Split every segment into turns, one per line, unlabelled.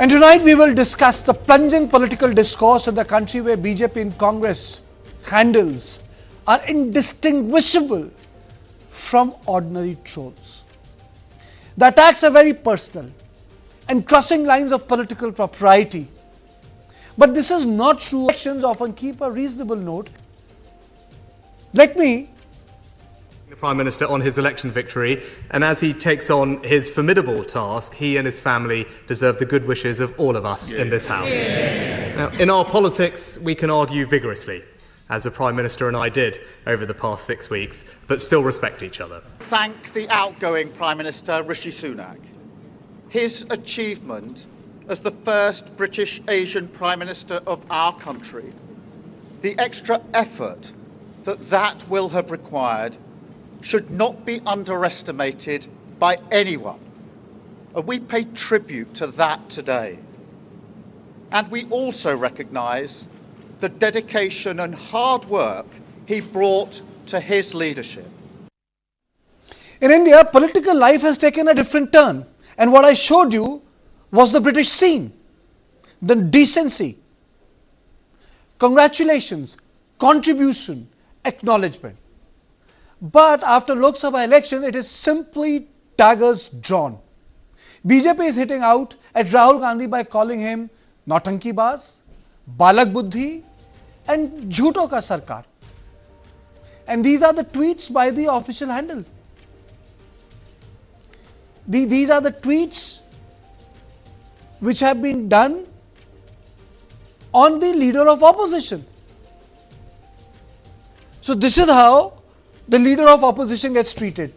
And tonight we will discuss the plunging political discourse in the country where BJP in Congress handles are indistinguishable from ordinary trolls. The attacks are very personal and crossing lines of political propriety. But this is not true. Elections often keep a reasonable note. Let me
the Prime Minister on his election victory, and as he takes on his formidable task, he and his family deserve the good wishes of all of us in this House. Now, in our politics, we can argue vigorously, as the Prime Minister and I did over the past 6 weeks, but still respect each other.
Thank the outgoing Prime Minister Rishi Sunak. His achievement as the first British Asian Prime Minister of our country, the extra effort that will have required should not be underestimated by anyone. And we pay tribute to that today. And we also recognise the dedication and hard work he brought to his leadership.
In India, political life has taken a different turn. And what I showed you was the British scene, the decency, congratulations, contribution, acknowledgement. But after Lok Sabha election, it is simply daggers drawn. BJP is hitting out at Rahul Gandhi by calling him Nautanki Baaz, Balak Buddhi and Jhuto Ka Sarkar. And these are the tweets by the official handle. These are the tweets which have been done on the leader of opposition. So this is how the leader of opposition gets treated.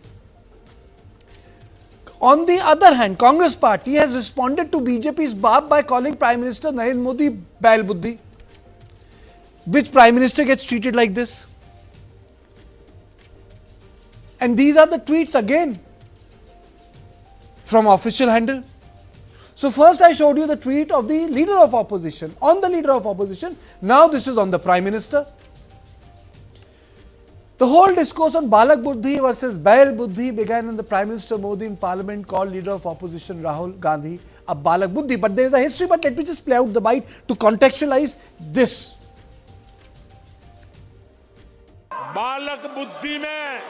On the other hand, Congress party has responded to BJP's barb by calling Prime Minister Narendra Modi Bail Buddhi. Which Prime Minister gets treated like this? And these are the tweets again from official handle. So first I showed you the tweet of the leader of opposition, on the leader of opposition. Now this is on the Prime Minister. The whole discourse on Balak Buddhi versus Bail Buddhi began when the Prime Minister Modi in Parliament called leader of opposition Rahul Gandhi a Balak Buddhi. But there is a history, but let me just play out the bite to contextualize this.
बालक बुद्धि में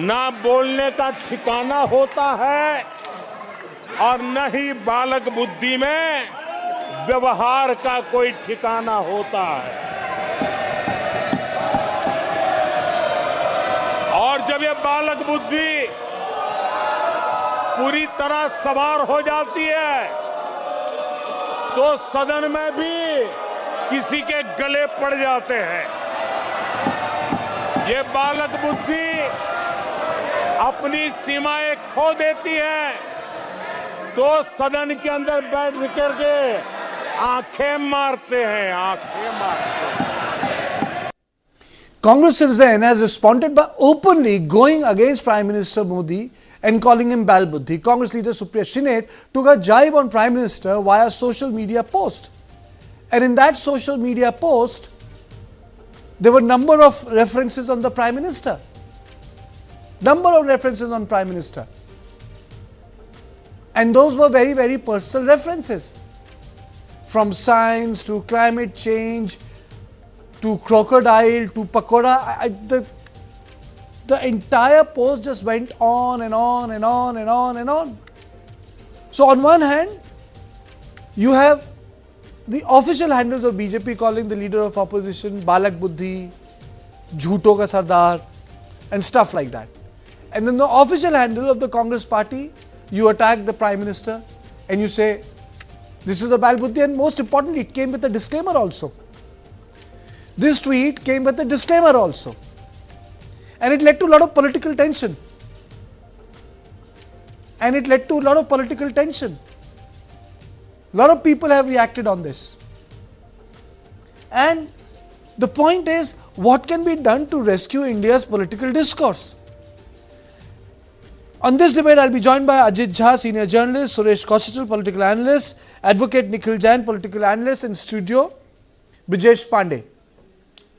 ना बोलने का ठिकाना होता है और न ही बालक बुद्धि में व्यवहार का कोई ठिकाना होता है। और जब ये बालक बुद्धि पूरी तरह सवार हो जाती है तो सदन में भी किसी के गले पड़ जाते हैं। ये बालक बुद्धि अपनी सीमाएं खो देती है तो सदन के अंदर बैठ करके आंखें मारते हैं, आंखें मारते हैं।
Congress since then has responded by openly going against Prime Minister Modi and calling him Bail Buddhi. Congress leader Supriya Shinde took a jibe on Prime Minister via social media post. And in that social media post, there were a number of references on the Prime Minister. Number of references on Prime Minister. And those were very, very personal references. From science to climate change to crocodile to pakoda. The entire post just went on and on and on and on and on. So on one hand, you have the official handles of BJP calling the leader of opposition Balak Buddhi, Jhuto Ka Sardar and stuff like that. And then the official handle of the Congress party, you attack the Prime Minister and you say, this is the Bail Buddhi, and most importantly, it came with a disclaimer also. This tweet came with a disclaimer also. And it led to a lot of political tension. A lot of people have reacted on this. And the point is, what can be done to rescue India's political discourse? On this debate, I'll be joined by Ajit Jha, senior journalist, Suresh Kochital, political analyst, advocate Nikhil Jain, political analyst, in studio, Brijesh Pandey.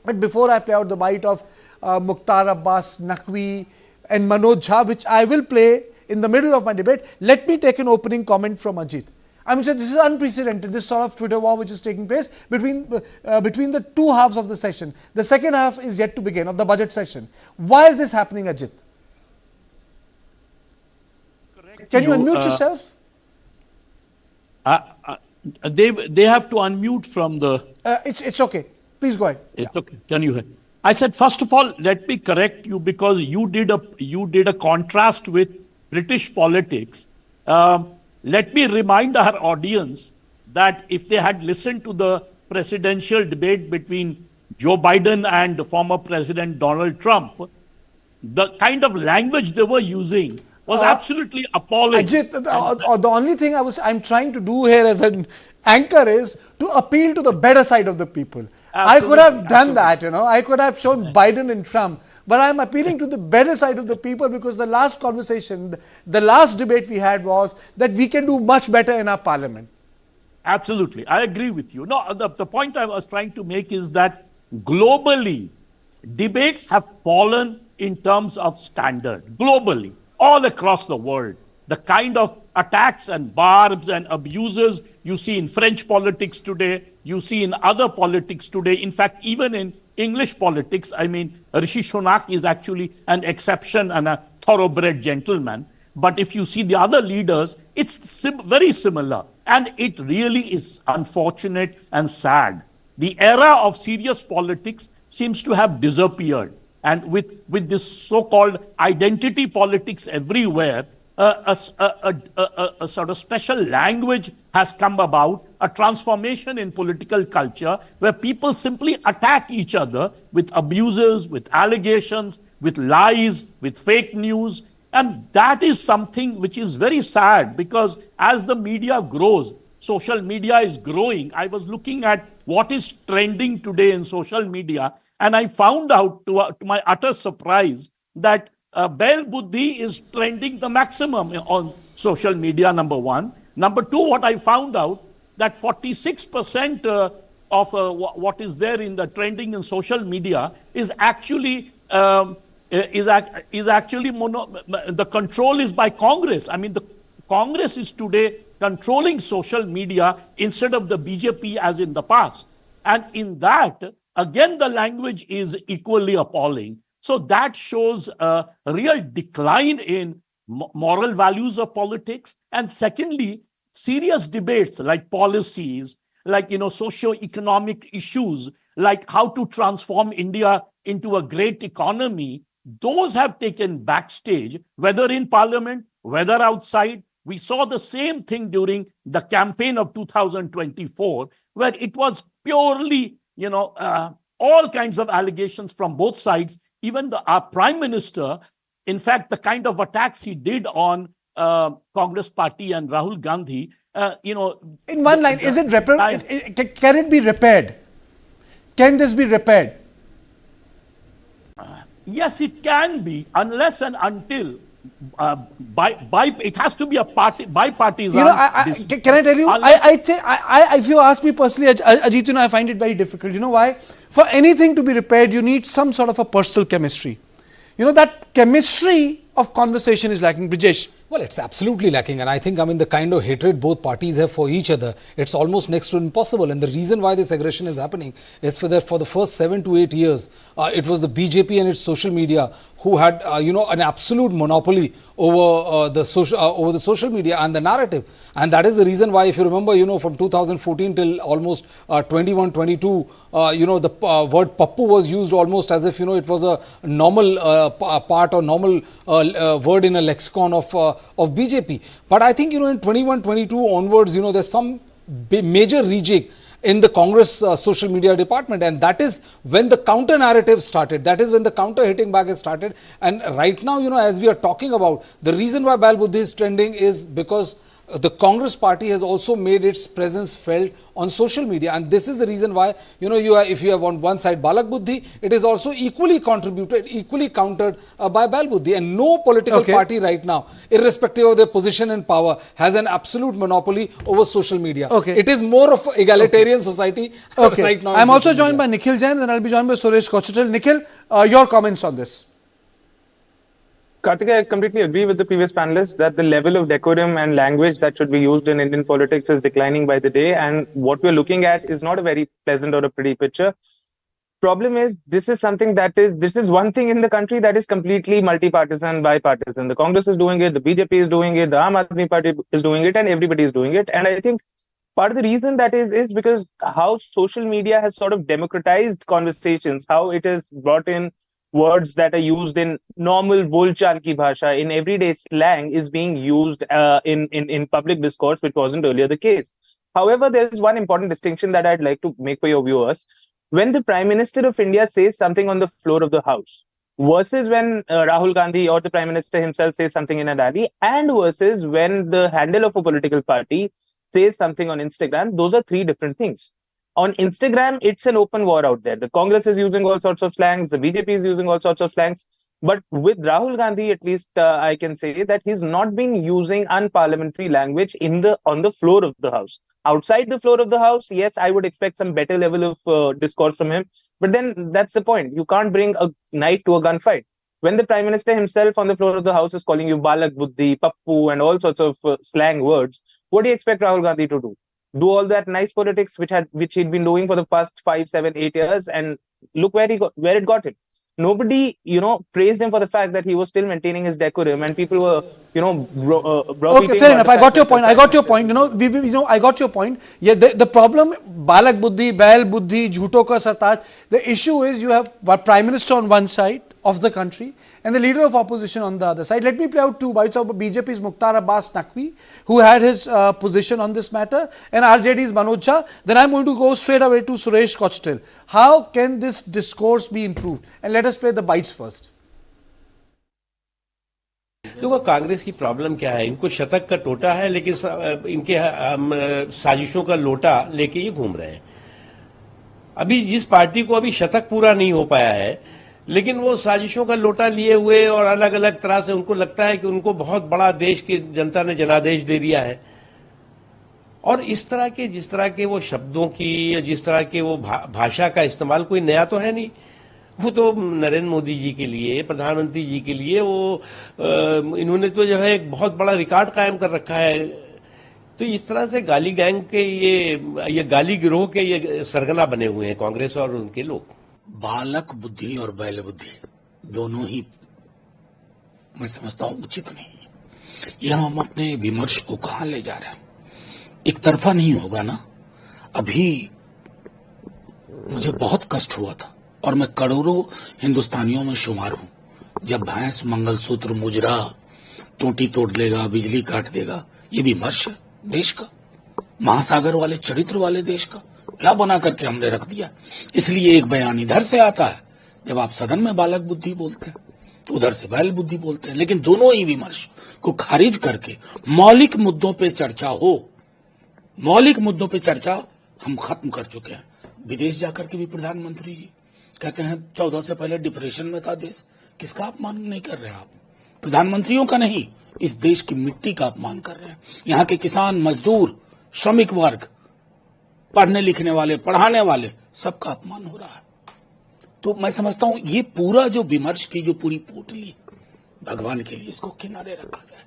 But before I play out the bite of Mukhtar Abbas, Naqvi and Manoj Jha, which I will play in the middle of my debate, let me take an opening comment from Ajit. I mean, so this is unprecedented, this sort of Twitter war which is taking place between the two halves of the session. The second half is yet to begin, of the budget session. Why is this happening, Ajit? Can you unmute yourself?
They have to unmute from the...
It's okay. Please go ahead.
It's okay. Can you hear? I said, first of all, let me correct you, because you did a contrast with British politics. Let me remind our audience that if they had listened to the presidential debate between Joe Biden and the former President Donald Trump, the kind of language they were using was absolutely appalling.
Ajit, the only thing I'm trying to do here as an anchor is to appeal to the better side of the people. I could have done that, I could have shown Biden and Trump, but I'm appealing to the better side of the people, because the last conversation, the last debate we had was that we can do much better in our parliament.
Absolutely. I agree with you. No, the point I was trying to make is that globally, debates have fallen in terms of standard. Globally, all across the world. The kind of attacks and barbs and abuses you see in French politics today, you see in other politics today. In fact, even in English politics, I mean, Rishi Sunak is actually an exception and a thoroughbred gentleman. But if you see the other leaders, it's very similar. And it really is unfortunate and sad. The era of serious politics seems to have disappeared. And with this so-called identity politics everywhere, a sort of special language has come about, a transformation in political culture where people simply attack each other with abuses, with allegations, with lies, with fake news. And that is something which is very sad, because as the media grows, social media is growing. I was looking at what is trending today in social media, and I found out, to my utter surprise, that Buddhi is trending the maximum on social media, number one. Number two, what I found out, that 46% of what is there in the trending in social media is actually the control is by Congress. I mean, the Congress is today controlling social media instead of the BJP as in the past. And in that, again, the language is equally appalling. So that shows a real decline in moral values of politics. And secondly, serious debates like policies, like, socio-economic issues, like how to transform India into a great economy, those have taken backstage, whether in parliament, whether outside. We saw the same thing during the campaign of 2024, where it was purely, all kinds of allegations from both sides. Even our prime minister, in fact, the kind of attacks he did on Congress party and Rahul Gandhi,
in one line, is it can it be repaired? Can this be repaired?
Yes, it can be, unless and until it has to be a bipartisan.
Can I tell you? I think if you ask me personally, Ajit, I find it very difficult. You know why? For anything to be repaired, you need some sort of a personal chemistry. That chemistry of conversation is lacking. Brijesh.
Well, it's absolutely lacking, and I think, the kind of hatred both parties have for each other, it's almost next to impossible. And the reason why this aggression is happening is for the first 7 to 8 years, it was the BJP and its social media who had, an absolute monopoly over the social media and the narrative. And that is the reason why, if you remember, from 2014 till almost 21, 22, the word Pappu was used almost as if, it was a normal part or normal word in a lexicon of BJP. But I think, in 21, 22 onwards, there's some major rejig in the Congress social media department, and that is when the counter narrative started. That is when the counter hitting back has started. And right now, as we are talking about, the reason why Buddhi is trending is because the Congress party has also made its presence felt on social media, and this is the reason why if you have on one side Buddhi, it is also equally countered by Buddhi, and no political party right now, irrespective of their position and power, has an absolute monopoly over social media. It is more of egalitarian society right now.
I'm also joined by Nikhil Jain, and I'll be joined by Suresh Kochatel. Nikhil, your comments on this?
Karthik, I completely agree with the previous panelists that the level of decorum and language that should be used in Indian politics is declining by the day. And what we're looking at is not a very pleasant or a pretty picture. Problem is, this is one thing in the country that is completely multi-partisan, bipartisan. The Congress is doing it, the BJP is doing it, the Aam Aadmi Party is doing it, and everybody is doing it. And I think part of the reason that is because how social media has sort of democratized conversations, how it has brought in words that are used in normal bolchal ki bhasha, in everyday slang, is being used in public discourse, which wasn't earlier the case. However, there is one important distinction that I'd like to make for your viewers. When the Prime Minister of India says something on the floor of the House, versus when Rahul Gandhi or the Prime Minister himself says something in a rally, and versus when the handle of a political party says something on Instagram, those are three different things. On Instagram, it's an open war out there. The Congress is using all sorts of slangs, the BJP is using all sorts of slangs. But with Rahul Gandhi, at least I can say that he's not been using unparliamentary language on the floor of the House. Outside the floor of the House, yes, I would expect some better level of discourse from him. But then that's the point. You can't bring a knife to a gunfight. When the Prime Minister himself on the floor of the House is calling you balak, buddhi, pappu, and all sorts of slang words, what do you expect Rahul Gandhi to do? Do all that nice politics which he'd been doing for the past 5, 7, 8 years, and look where it got him. Nobody, praised him for the fact that he was still maintaining his decorum, and people were,
okay, fair enough. I got your point. I got your point. I got your point. Yeah, the problem, balak buddhi, bail buddhi, jhuto ka sartaj. The issue is you have a Prime Minister on one side of the country and the leader of opposition on the other side. Let me play out two bites of BJP's Mukhtar Abbas Naqvi, who had his position on this matter, and RJD's Manoj Jha. Then I'm going to go straight away to Suresh Kochtel. How can this discourse be improved? And let us play the bites first.
देखो कांग्रेस की problem क्या है, इनको शतक का टोटा है, लेकिन इनके साजिशों का लोटा लेके ये घूम रहे हैं. अभी जिस पार्टी को अभी शतक पूरा नहीं हो पाया है, लेकिन वो साजिशों का लोटा लिए हुए और अलग अलग तरह से उनको लगता है कि उनको बहुत बड़ा देश की जनता ने जनादेश दे दिया है. और इस तरह के जिस तरह के वो शब्दों की या जिस तरह के वो भाषा का इस्तेमाल कोई नया तो है नहीं. वो तो नरेंद्र मोदी जी के लिए, प्रधानमंत्री जी के लिए वो इन्होंने तो जो है एक बहुत बड़ा रिकॉर्ड कायम कर रखा है. तो इस तरह से गाली गैंग के ये गाली गिरोह के ये सरगना बने हुए हैं कांग्रेस और उनके लोग.
बालक बुद्धि और बैल बुद्धि दोनों ही मैं समझता हूं उचित नहीं. यह हम अपने विमर्श को कहां ले जा रहे हैं? एक तरफा नहीं होगा ना. अभी मुझे बहुत कष्ट हुआ था और मैं करोड़ों हिंदुस्तानियों में शुमार हूं जब भैंस मंगलसूत्र मुजरा टोटी तोड़ देगा, बिजली काट देगा. ये विमर्श है देश का, महासागर वाले चरित्र वाले देश का. क्या बना करके हमने रख दिया. इसलिए एक बयान इधर से आता है जब आप सदन में बालक बुद्धि बोलते हैं, तो उधर से बैल बुद्धि बोलते हैं. लेकिन दोनों ही विमर्श को खारिज करके मौलिक मुद्दों पे चर्चा हो. मौलिक मुद्दों पे चर्चा हम खत्म कर चुके हैं. विदेश जाकर के भी प्रधानमंत्री जी कहते हैं 14 से पहले डिप्रेशन में था देश. किसका अपमान नहीं कर रहे हैं आप? प्रधानमंत्रियों का नहीं, इस देश की मिट्टी का अपमान कर रहे हैं. यहाँ के किसान, मजदूर, श्रमिक वर्ग, पढ़ने लिखने वाले, पढ़ाने वाले, सबका अपमान हो रहा है. तो मैं समझता हूं ये पूरा जो विमर्श की जो पूरी पोटली भगवान के लिए, इसको किनारे रखा जाए.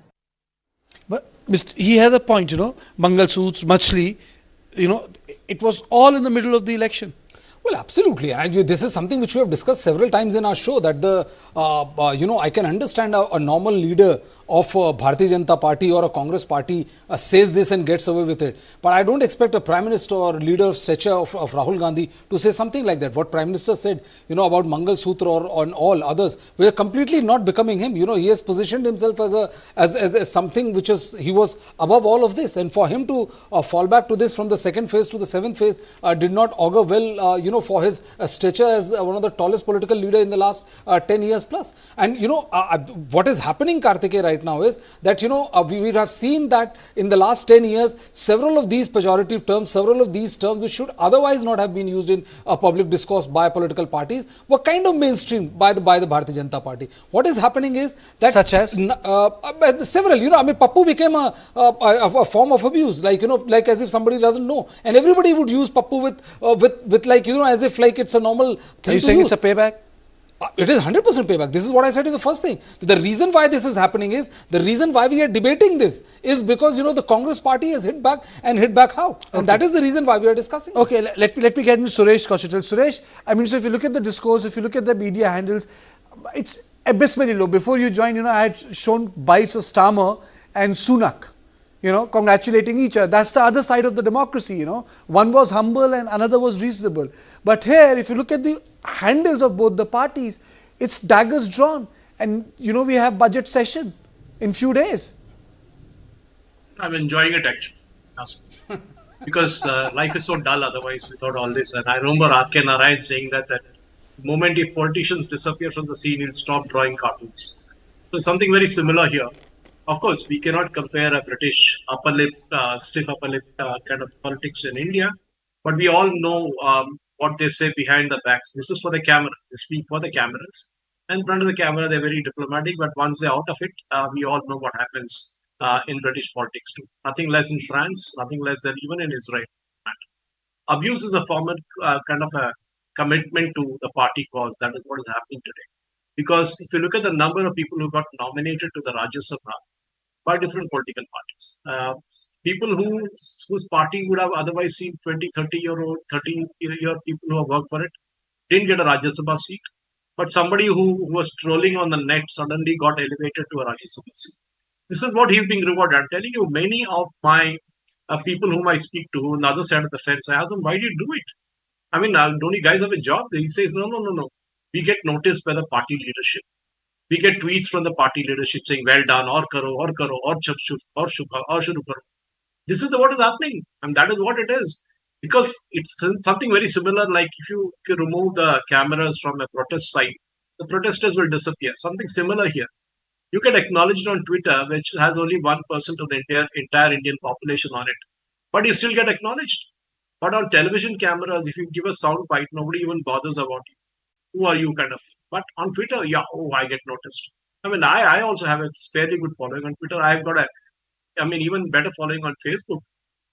But he has a point, Mangal Suits, Machli, it was all in the middle of the election.
Well, absolutely. And this is something which we have discussed several times in our show, that I can understand a normal leader of Bharatiya Janata Party or a Congress party says this and gets away with it. But I don't expect a Prime Minister or leader of stature of Rahul Gandhi to say something like that. What Prime Minister said, about Mangal Sutra or on all others, were completely not becoming him. He has positioned himself as something which he was above all of this. And for him to fall back to this from the second phase to the seventh phase did not augur well, for his stature as one of the tallest political leader in the last 10 years plus. And, what is happening, Karthikeya, right now is that, we have seen that in the last 10 years, several of these pejorative terms, several of these terms which should otherwise not have been used in public discourse by political parties were kind of mainstreamed by the Bharatiya Janata Party. What is happening is that...
Such as?
Several, Pappu became a form of abuse, like as if somebody doesn't know. And everybody would use Pappu with as if like it's a normal thing.
Are you saying it's a payback?
It is 100% payback. This is what I said in the first thing. The reason why this is happening is, the reason why we are debating this is because, the Congress party has hit back, and hit back how? And that is the reason why we are discussing
Okay,
this.
let me get into Suresh Kochital. Suresh, so if you look at the discourse, if you look at the media handles, it's abysmally low. Before you joined, I had shown bites of Starmer and Sunak, congratulating each other. That's the other side of the democracy, One was humble and another was reasonable. But here, if you look at the handles of both the parties, it's daggers drawn. And, we have budget session in few days.
I'm enjoying it actually. Because life is so dull otherwise without all this. And I remember R.K. Narayan saying that the moment if politicians disappear from the scene, he'll stop drawing cartoons. So something very similar here. Of course, we cannot compare a British upper lip, stiff upper lip kind of politics in India, but we all know what they say behind the backs. This is for the camera. They speak for the cameras. And in front of the camera, they're very diplomatic, but once they're out of it, we all know what happens in British politics too. Nothing less in France, nothing less than even in Israel. Abuse is a form of kind of a commitment to the party cause. That is what is happening today. Because if you look at the number of people who got nominated to the Rajya Sabha by different political parties, people whose party would have otherwise seen 20, 30-year-old, 30-year people who have worked for it, didn't get a Rajya Sabha seat. But somebody who was trolling on the net suddenly got elevated to a Rajya Sabha seat. This is what he's being rewarded. I'm telling you, many of my people whom I speak to on the other side of the fence, I ask them, why do you do it? Don't you guys have a job? He says, no. We get noticed by the party leadership. We get tweets from the party leadership saying, well done, or karo, or shuru karo. This is what is happening. And that is what it is. Because it's something very similar, like if you remove the cameras from a protest site, the protesters will disappear. Something similar here. You get acknowledged on Twitter, which has only 1% of the entire Indian population on it. But you still get acknowledged. But on television cameras, if you give a sound bite, nobody even bothers about you. Who are you kind of? But on Twitter, I get noticed. I also have a fairly good following on Twitter. I've got even better following on Facebook.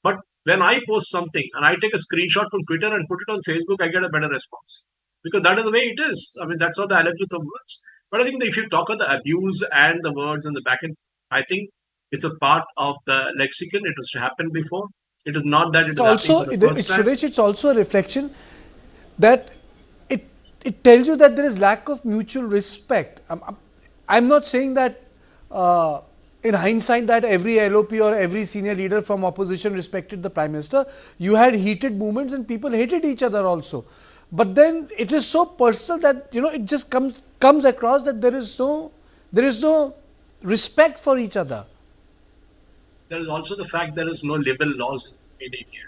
But when I post something and I take a screenshot from Twitter and put it on Facebook, I get a better response. Because that is the way it is. That's how the algorithm works. But I think that if you talk about the abuse and the words and the back end, I think it's a part of the lexicon. It has to happen before. It is not that it is
also,
happening for the first time.
Suresh, it's also a reflection that it tells you that there is lack of mutual respect. I'm not saying that in hindsight that every LOP or every senior leader from opposition respected the Prime Minister. You had heated movements and people hated each other also. But then it is so personal that, it just comes across that there is no respect for each other.
There is also the fact there is no libel laws in India.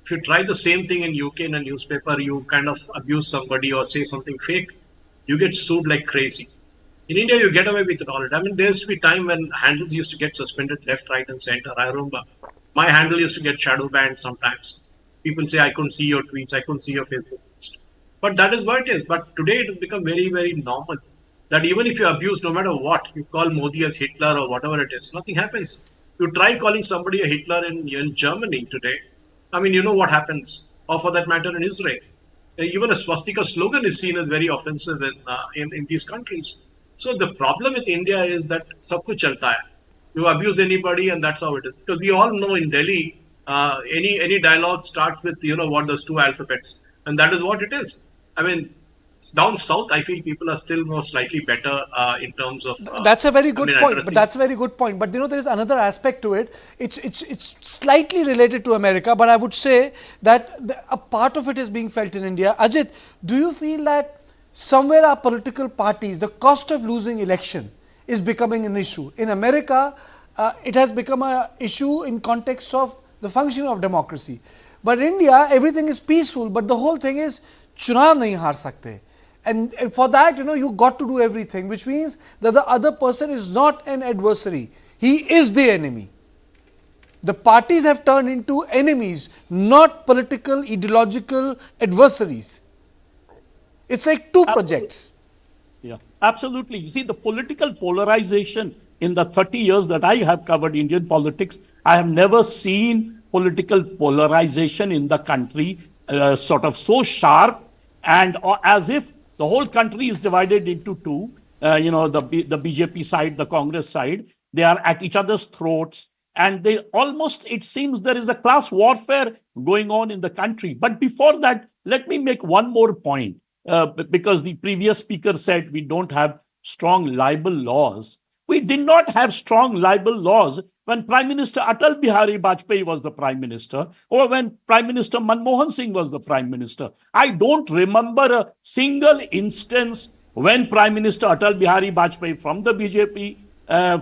If you try the same thing in UK in a newspaper, you kind of abuse somebody or say something fake, you get sued like crazy. In India, you get away with it all. There used to be time when handles used to get suspended left, right, and center. I remember my handle used to get shadow banned sometimes. People say, I couldn't see your tweets, I couldn't see your Facebook post. But that is what it is. But today it has become very, very normal that even if you abuse, no matter what, you call Modi as Hitler or whatever it is, nothing happens. You try calling somebody a Hitler in Germany today, you know what happens, or for that matter in Israel. Even a swastika slogan is seen as very offensive in these countries. So the problem with India is that sab kuch chalta hai. You abuse anybody and that's how it is. Because we all know in Delhi, any dialogue starts with, what those two alphabets. And that is what it is. Down south, I feel people are still more slightly better in terms of.
That's a very good point. But that's a very good point. But there is another aspect to it. It's slightly related to America, but I would say that a part of it is being felt in India. Ajit, do you feel that somewhere our political parties, the cost of losing election is becoming an issue? In America, it has become an issue in context of the functioning of democracy. But in India, everything is peaceful, but the whole thing is chunav nahi haar sakte. And for that, you got to do everything, which means that the other person is not an adversary. He is the enemy. The parties have turned into enemies, not political, ideological adversaries. It's like two projects.
Yeah, absolutely. You see, the political polarization in the 30 years that I have covered Indian politics, I have never seen political polarization in the country sort of so sharp and as if The whole country is divided into two. The BJP side, the Congress side, they are at each other's throats. And they almost, it seems there is a class warfare going on in the country. But before that, let me make one more point. Because the previous speaker said we don't have strong libel laws. We did not have strong libel laws when Prime Minister Atal Bihari Vajpayee was the Prime Minister, or when Prime Minister Manmohan Singh was the Prime Minister. I don't remember a single instance when Prime Minister Atal Bihari Vajpayee from the BJP,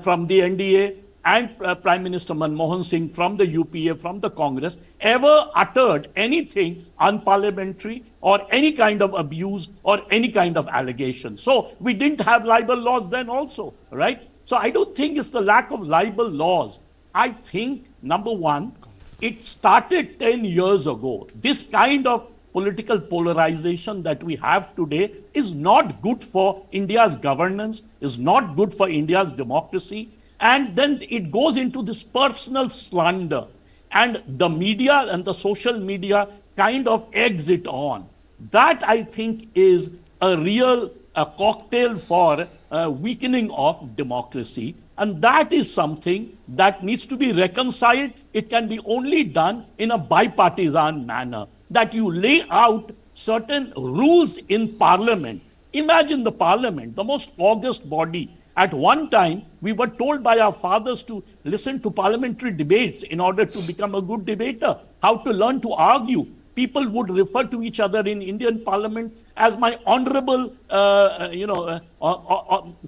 from the NDA, and Prime Minister Manmohan Singh from the UPA, from the Congress, ever uttered anything unparliamentary or any kind of abuse or any kind of allegation. So we didn't have libel laws then also, right? So I don't think it's the lack of libel laws. I think, number one, it started 10 years ago. This kind of political polarization that we have today is not good for India's governance, is not good for India's democracy. And then it goes into this personal slander. And the media and the social media kind of eggs it on. That, I think, is a real cocktail for weakening of democracy. And that is something that needs to be reconciled. It can be only done in a bipartisan manner, that you lay out certain rules in Parliament. Imagine the Parliament, the most august body. At one time, we were told by our fathers to listen to parliamentary debates in order to become a good debater, how to learn to argue. People would refer to each other in Indian Parliament as my honorable,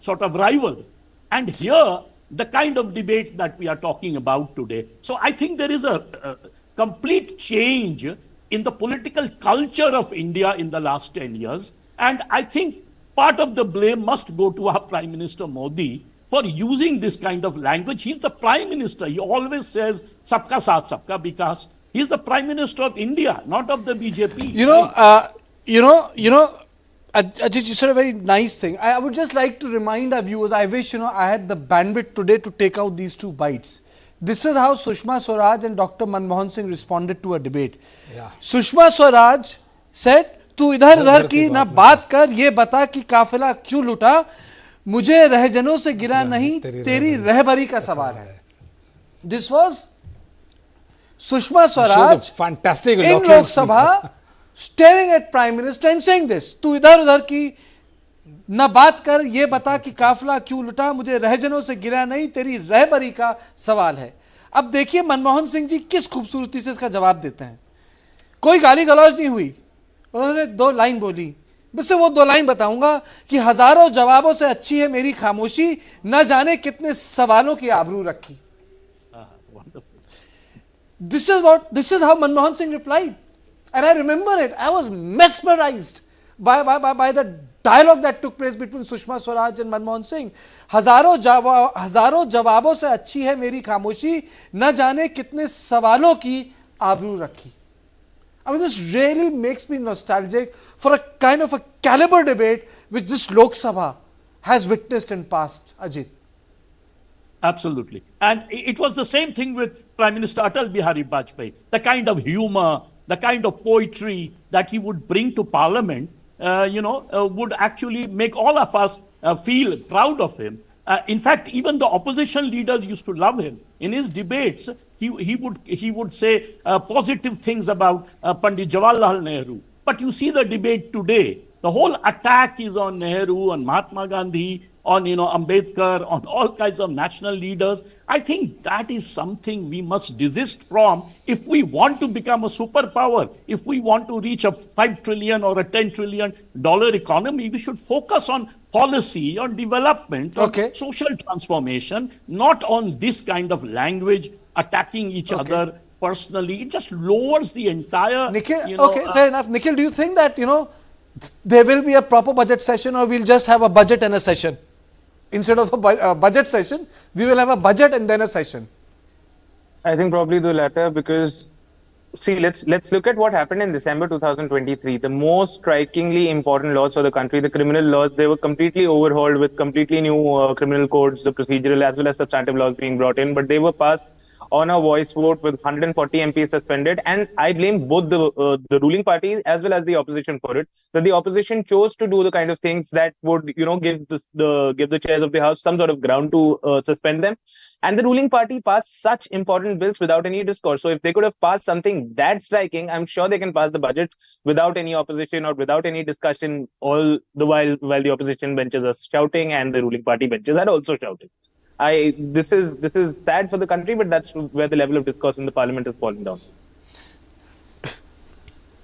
sort of rival. And here, the kind of debate that we are talking about today. So I think there is a complete change in the political culture of India in the last 10 years. And I think part of the blame must go to our Prime Minister Modi for using this kind of language. He's the Prime Minister. He always says, Sabka Saath, Sabka Vikas. He's the Prime Minister of India, not of the BJP.
Ajit, you said a very nice thing. I would just like to remind our viewers, I wish, I had the bandwidth today to take out these two bites. This is how Sushma Swaraj and Dr. Manmohan Singh responded to a debate. Yeah. Sushma Swaraj said, तू इधर उधर की ना बात कर, ये बता कि काफिला क्यों लुटा, मुझे रहजनों से गिरा नहीं, तेरी रहबरी का सवाल है. This was Sushma Swaraj
fantastic
in Lok Sabha staring at Prime Minister and saying this, तू इधर उधर की ना बात कर, ये बता कि काफिला क्यों लुटा, मुझे रहजनों से गिरा नहीं, तेरी रहबरी का सवाल है. अब देखिए मनमोहन सिंह जी किस खूबसूरती से इसका जवाब देते हैं. कोई गाली गलौज नहीं हुई, उन्होंने दो लाइन बोली. मैं से वो दो लाइन बताऊंगा कि हजारों जवाबों से अच्छी है मेरी खामोशी, न जाने कितने सवालों की आबरू रखी. This is how Manmohan Singh replied, and I remember it. I was mesmerized by the dialogue that took place between Sushma Swaraj and Manmohan Singh. हजारों जवाबों से अच्छी है मेरी खामोशी, न जाने कितने सवालों की आबरू रखी. I mean, this really makes me nostalgic for a kind of a caliber debate which this Lok Sabha has witnessed in past, Ajit.
Absolutely. And it was the same thing with Prime Minister Atal Bihari Vajpayee. The kind of humor, the kind of poetry that he would bring to Parliament, would actually make all of us feel proud of him. In fact, even the opposition leaders used to love him. In his debates, he would say positive things about Pandit Jawaharlal Nehru. But you see the debate today, the whole attack is on Nehru, on Mahatma Gandhi, on Ambedkar, on all kinds of national leaders. I think that is something we must desist from if we want to become a superpower. If we want to reach a $5 trillion or a $10 trillion economy, we should focus on policy, on development, on social transformation, not on this kind of language, attacking each other personally. It just lowers the entire...
Nikhil, fair enough. Nikhil, do you think that, there will be a proper budget session, or we'll just have a budget and a session? Instead of a budget session, we will have a budget and then a session.
I think probably the latter, because see, let's look at what happened in December 2023. The most strikingly important laws for the country, the criminal laws, they were completely overhauled with completely new criminal codes, the procedural as well as substantive laws being brought in, but they were passed on a voice vote with 140 MPs suspended. And I blame both the ruling party as well as the opposition for it. That the opposition chose to do the kind of things that would, give the chairs of the house some sort of ground to suspend them. And the ruling party passed such important bills without any discourse. So if they could have passed something that striking, I'm sure they can pass the budget without any opposition or without any discussion, all the while the opposition benches are shouting and the ruling party benches are also shouting. This is sad for the country, but that's where the level of discourse in the parliament is falling down.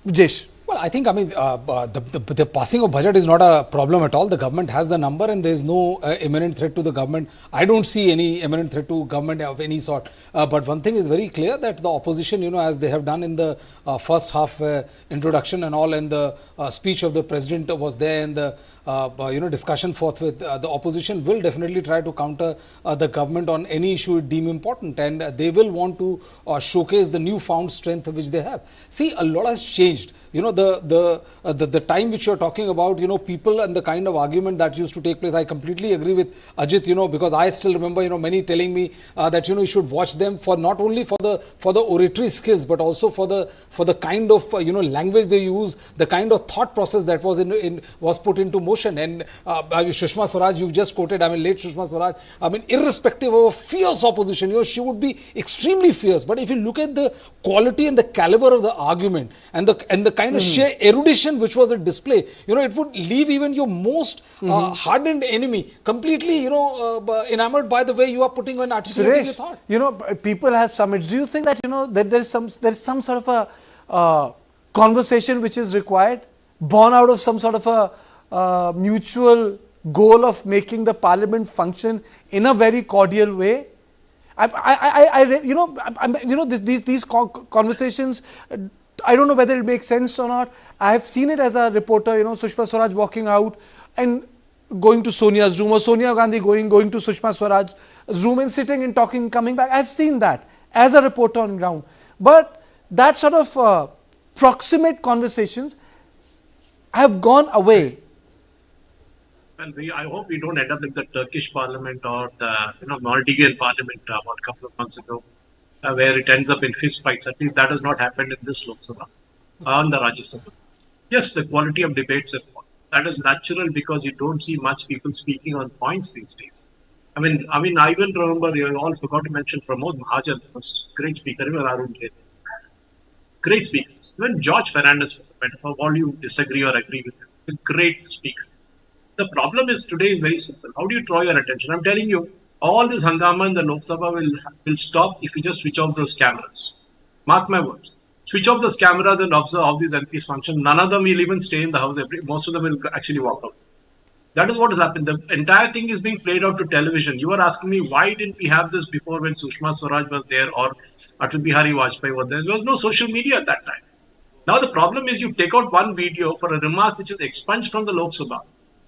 Jesh.
Well, I think, the passing of budget is not a problem at all. The government has the number and there is no imminent threat to the government. I don't see any imminent threat to government of any sort. But one thing is very clear, that the opposition, as they have done in the first half introduction and all, and the speech of the president was there, and the discussion forthwith, the opposition will definitely try to counter the government on any issue it deem important, and they will want to showcase the newfound strength which they have. See, a lot has changed. The time which you're talking about, people and the kind of argument that used to take place, I completely agree with Ajit, because I still remember, many telling me that, you should watch them for not only for the oratory skills, but also for the kind of, language they use, the kind of thought process that was put into motion. And Sushma Swaraj, you just quoted, late Sushma Swaraj, irrespective of a fierce opposition, she would be extremely fierce. But if you look at the quality and the caliber of the argument and the kind of sheer erudition which was at display, it would leave even your most hardened enemy completely, enamored by the way you are putting and articulating your thought.
People have summits. Do you think that, that there's some sort of a conversation which is required, born out of some sort of a mutual goal of making the parliament function in a very cordial way? These conversations, I don't know whether it makes sense or not. I have seen it as a reporter, Sushma Swaraj walking out and going to Sonia's room, or Sonia Gandhi going to Sushma Swaraj's room and sitting and talking, coming back. I've seen that as a reporter on ground. But that sort of proximate conversations have gone away.
Well, I hope we don't end up like the Turkish parliament or the Maldivian parliament about a couple of months ago, where it ends up in fist fights. At least that has not happened in this Lok Sabha and the Rajya Sabha. Yes, the quality of debates have fallen. That is natural because you don't see much people speaking on points these days. I even remember, you all forgot to mention Pramod Mahajan, was a great speaker, even Arun Jain. Great speakers. Even George Fernandez, for all you disagree or agree with him, a great speaker. The problem is today is very simple. How do you draw your attention? I'm telling you, all this hangama in the Lok Sabha will stop if you just switch off those cameras. Mark my words. Switch off those cameras and observe how these MPs function. None of them will even stay in the house. Most of them will actually walk out. That is what has happened. The entire thing is being played out to television. You are asking me, why didn't we have this before when Sushma Swaraj was there or Atal Bihari Vajpayee was there? There was no social media at that time. Now the problem is you take out one video for a remark which is expunged from the Lok Sabha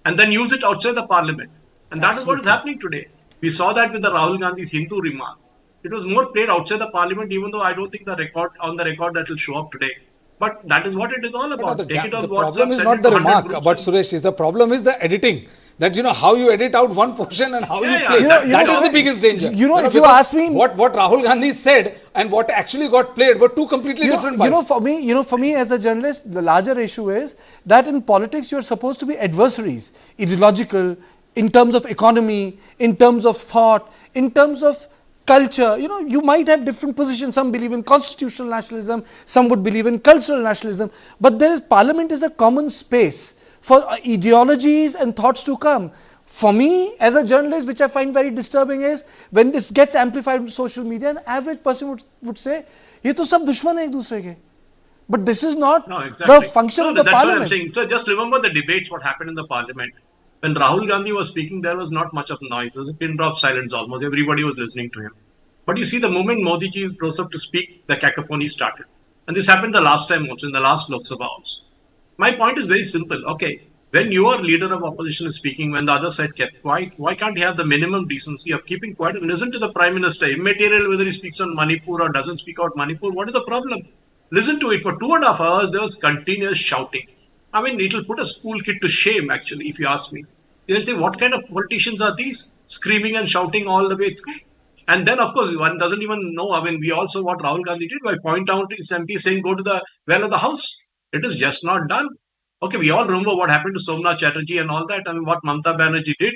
and then use it outside the parliament. And that is what is happening today. We saw that with the Rahul Gandhi's Hindu remark. It was more played outside the parliament, even though I don't think the record that will show up today. But that is what it is all about.
The problem is not the remark, but Suresh, the problem is the editing. That how you edit out one portion and how you play. That is the biggest danger.
If you ask me,
what Rahul Gandhi said and what actually got played were two completely different vibes.
For me as a journalist, the larger issue is that in politics you are supposed to be adversaries, ideological, in terms of economy, in terms of thought, in terms of culture. You might have different positions. Some believe in constitutional nationalism, some would believe in cultural nationalism, but parliament is a common space for ideologies and thoughts to come. For me, as a journalist, which I find very disturbing is when this gets amplified on social media, an average person would say, "Ye to sab dushman hai ek dusre ke." But this is not the function of the parliament.
What I'm saying. So just remember the debates, what happened in the parliament. When Rahul Gandhi was speaking, there was not much of noise. There was a pin drop silence almost. Everybody was listening to him. But you see, the moment Modi ji rose up to speak, the cacophony started. And this happened the last time also, in the last Lok Sabha also. My point is very simple. Okay, when your leader of opposition is speaking, when the other side kept quiet, why can't he have the minimum decency of keeping quiet and listen to the Prime Minister? Immaterial whether he speaks on Manipur or doesn't speak out Manipur, what is the problem? Listen to it. For 2.5 hours, there was continuous shouting. It will put a school kid to shame, actually, if you ask me. They'll say, what kind of politicians are these? Screaming and shouting all the way through. And then, of course, one doesn't even know. I mean, we all saw what Rahul Gandhi did by pointing out to his MP saying, go to the well of the house. It is just not done. Okay, we all remember what happened to Somnath Chatterjee and all that, and what Mamata Banerjee did.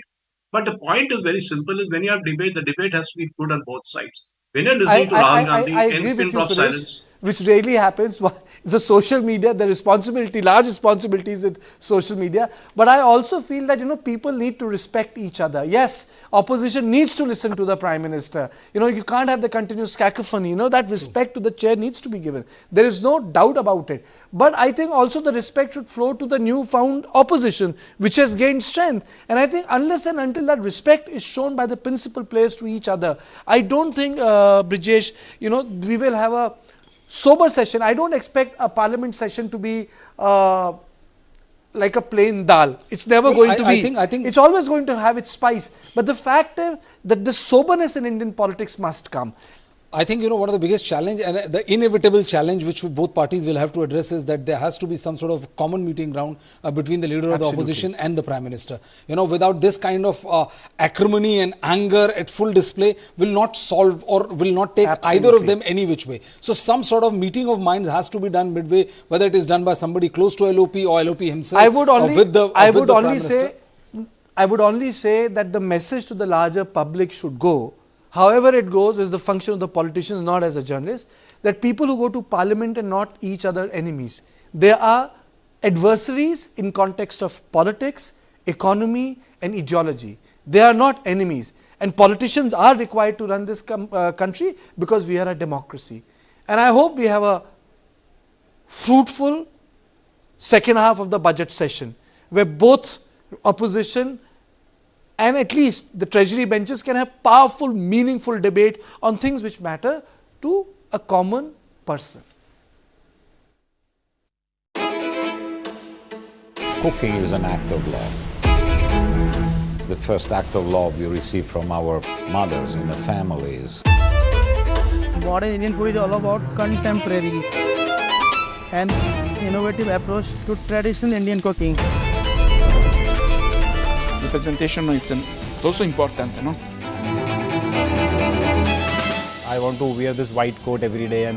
But the point is very simple, is when you have debate, the debate has to be good on both sides. When you're listening to Rahul Gandhi,
I agree with
pin
you,
drop
Suresh,
silence.
which rarely happens. The social media, the responsibility, large responsibilities with social media. But I also feel that, people need to respect each other. Yes, opposition needs to listen to the Prime Minister. You can't have the continuous cacophony. That respect to the chair needs to be given. There is no doubt about it. But I think also the respect should flow to the newfound opposition, which has gained strength. And I think unless and until that respect is shown by the principal players to each other, I don't think, Brijesh, we will have a sober session. I don't expect a parliament session to be like a plain dal. It's never going to be. I think it's always going to have its spice. But the fact is that the soberness in Indian politics must come.
I think, one of the biggest challenge and the inevitable challenge which both parties will have to address is that there has to be some sort of common meeting ground between the leader of the opposition and the Prime Minister. Without this kind of acrimony and anger at full display will not solve or will not take either of them any which way. So some sort of meeting of minds has to be done midway, whether it is done by somebody close to LOP or LOP himself. I would
only say that the message to the larger public should go, however it goes, is the function of the politicians, not as a journalist, that people who go to parliament are not each other enemies. They are adversaries in context of politics, economy and ideology. They are not enemies. And politicians are required to run this country because we are a democracy. And I hope we have a fruitful second half of the budget session, where both opposition and at least the treasury benches can have powerful, meaningful debate on things which matter to a common person.
Cooking is an act of love. The first act of love we receive from our mothers in the families.
Modern Indian food is all about contemporary and innovative approach to traditional Indian cooking.
Representation it's also important,
I want to wear this white coat every day and